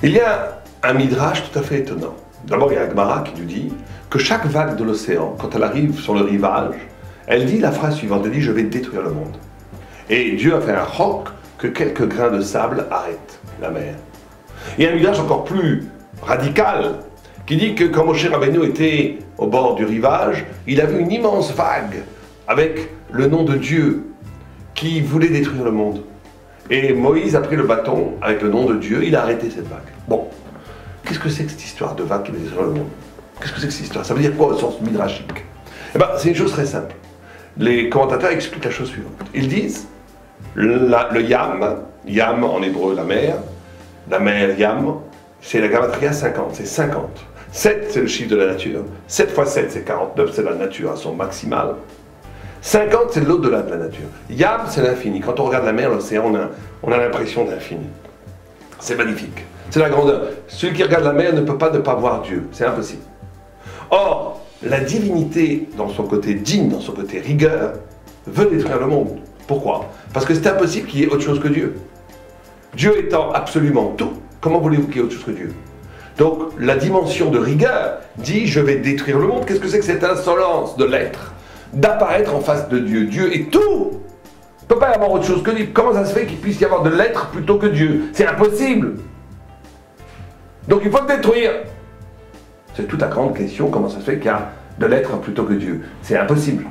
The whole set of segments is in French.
Il y a un midrash tout à fait étonnant. D'abord, il y a Gemara qui nous dit que chaque vague de l'océan, quand elle arrive sur le rivage, elle dit la phrase suivante, elle dit « je vais détruire le monde ». Et Dieu a fait un roc que quelques grains de sable arrêtent la mer. Il y a un midrash encore plus radical qui dit que quand Moshe Rabbeinu était au bord du rivage, il a vu une immense vague avec le nom de Dieu qui voulait détruire le monde. Et Moïse a pris le bâton avec le nom de Dieu, il a arrêté cette vague. Bon, qu'est-ce que c'est que cette histoire de vague qui veut détruire le monde? Qu'est-ce que c'est que cette histoire? Ça veut dire quoi au sens midrashique? Eh bien, c'est une chose très simple. Les commentateurs expliquent la chose suivante. Ils disent, le yam en hébreu la mer yam, c'est la gematria 50, c'est 50. 7 c'est le chiffre de la nature, 7 fois 7 c'est 49, c'est la nature à son maximal. 50 c'est l'au-delà de la nature. Yam c'est l'infini. Quand on regarde la mer, l'océan, on a l'impression d'infini. C'est magnifique. C'est la grandeur. Celui qui regarde la mer ne peut pas ne pas voir Dieu. C'est impossible. Or, la divinité, dans son côté digne, dans son côté rigueur, veut détruire le monde. Pourquoi? Parce que c'est impossible qu'il y ait autre chose que Dieu. Dieu étant absolument tout, comment voulez-vous qu'il y ait autre chose que Dieu? Donc, la dimension de rigueur dit « je vais détruire le monde ». Qu'est-ce que c'est que cette insolence de l'être? D'apparaître en face de Dieu. Dieu est tout. Il ne peut pas y avoir autre chose que Dieu. Comment ça se fait qu'il puisse y avoir de l'être plutôt que Dieu? C'est impossible. Donc il faut le détruire. C'est toute la grande question, comment ça se fait qu'il y a de l'être plutôt que Dieu? C'est impossible.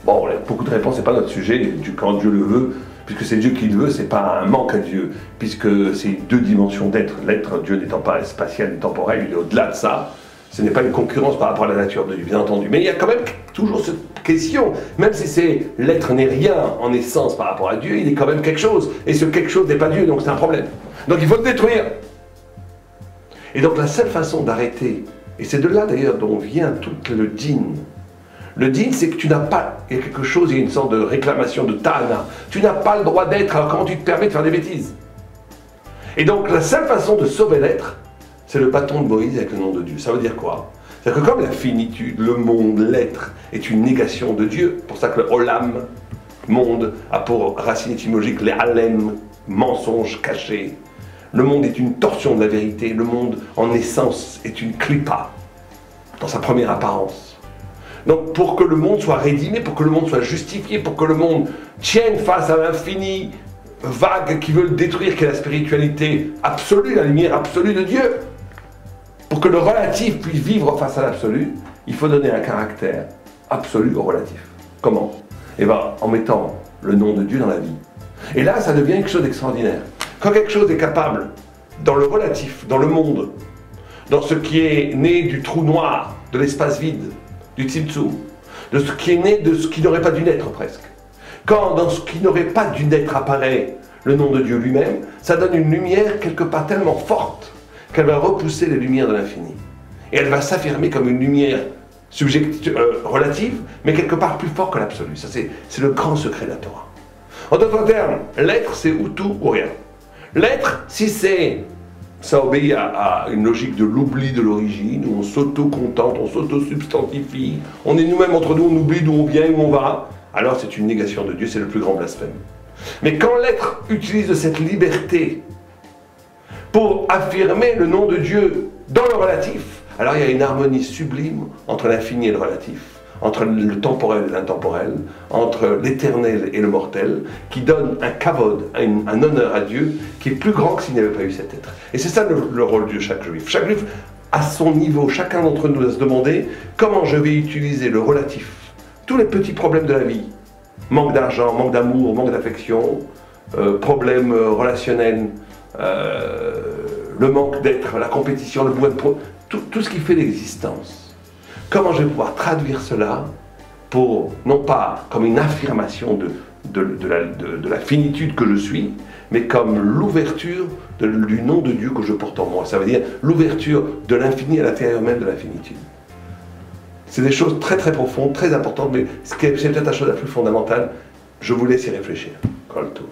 Bon, beaucoup de réponses, c'est pas notre sujet, quand Dieu le veut, puisque c'est Dieu qui le veut, c'est pas un manque à Dieu, puisque c'est deux dimensions d'être. L'être, Dieu n'étant pas spatial et temporel, il est au-delà de ça. Ce n'est pas une concurrence par rapport à la nature de Dieu, bien entendu. Mais il y a quand même toujours cette question, même si l'être n'est rien en essence par rapport à Dieu, il est quand même quelque chose. Et ce quelque chose n'est pas Dieu, donc c'est un problème. Donc il faut le détruire. Et donc la seule façon d'arrêter, et c'est de là d'ailleurs dont vient tout le din. Le din, c'est que tu n'as pas, il y a quelque chose, il y a une sorte de réclamation de ta'ana. Tu n'as pas le droit d'être, alors comment tu te permets de faire des bêtises? Et donc la seule façon de sauver l'être, c'est le bâton de Moïse avec le nom de Dieu. Ça veut dire quoi? C'est-à-dire que comme la finitude, le monde, l'être, est une négation de Dieu, pour ça que le olam, monde, a pour racine étymologique les alem, mensonge caché. Le monde est une torsion de la vérité, le monde en essence est une clipa, dans sa première apparence. Donc pour que le monde soit rédimé, pour que le monde soit justifié, pour que le monde tienne face à l'infini vague qui veut le détruire, qui est la spiritualité absolue, la lumière absolue de Dieu, pour que le relatif puisse vivre face à l'absolu, il faut donner un caractère absolu au relatif. Comment? Eh bien, en mettant le nom de Dieu dans la vie. Et là, ça devient quelque chose d'extraordinaire. Quand quelque chose est capable, dans le relatif, dans le monde, dans ce qui est né du trou noir, de l'espace vide, du tzimtzum, de ce qui est né de ce qui n'aurait pas dû naître presque. Quand dans ce qui n'aurait pas dû naître apparaît le nom de Dieu lui-même, ça donne une lumière quelque part tellement forte qu'elle va repousser les lumières de l'infini. Et elle va s'affirmer comme une lumière relative, mais quelque part plus fort que l'absolu. Ça, c'est le grand secret de la Torah. En d'autres termes, l'être, c'est ou tout ou rien. L'être, si ça obéit à une logique de l'oubli de l'origine, où on s'auto-contente, on s'auto-substantifie, on est nous-mêmes entre nous, on oublie d'où on vient et où on va, alors c'est une négation de Dieu, c'est le plus grand blasphème. Mais quand l'être utilise de cette liberté pour affirmer le nom de Dieu dans le relatif, alors il y a une harmonie sublime entre l'infini et le relatif, entre le temporel et l'intemporel, entre l'éternel et le mortel, qui donne un kavod, un honneur à Dieu, qui est plus grand que s'il n'y avait pas eu cet être. Et c'est ça le rôle de chaque juif. Chaque juif, à son niveau, chacun d'entre nous doit se demander comment je vais utiliser le relatif, tous les petits problèmes de la vie, manque d'argent, manque d'amour, manque d'affection, problèmes relationnels, le manque d'être, la compétition, le besoin de tout ce qui fait l'existence. Comment je vais pouvoir traduire cela pour, non pas comme une affirmation de la finitude que je suis, mais comme l'ouverture du nom de Dieu que je porte en moi. Ça veut dire l'ouverture de l'infini à l'intérieur même de la finitude. C'est des choses très très profondes, très importantes, mais c'est peut-être la chose la plus fondamentale. Je vous laisse y réfléchir. Kol Tov.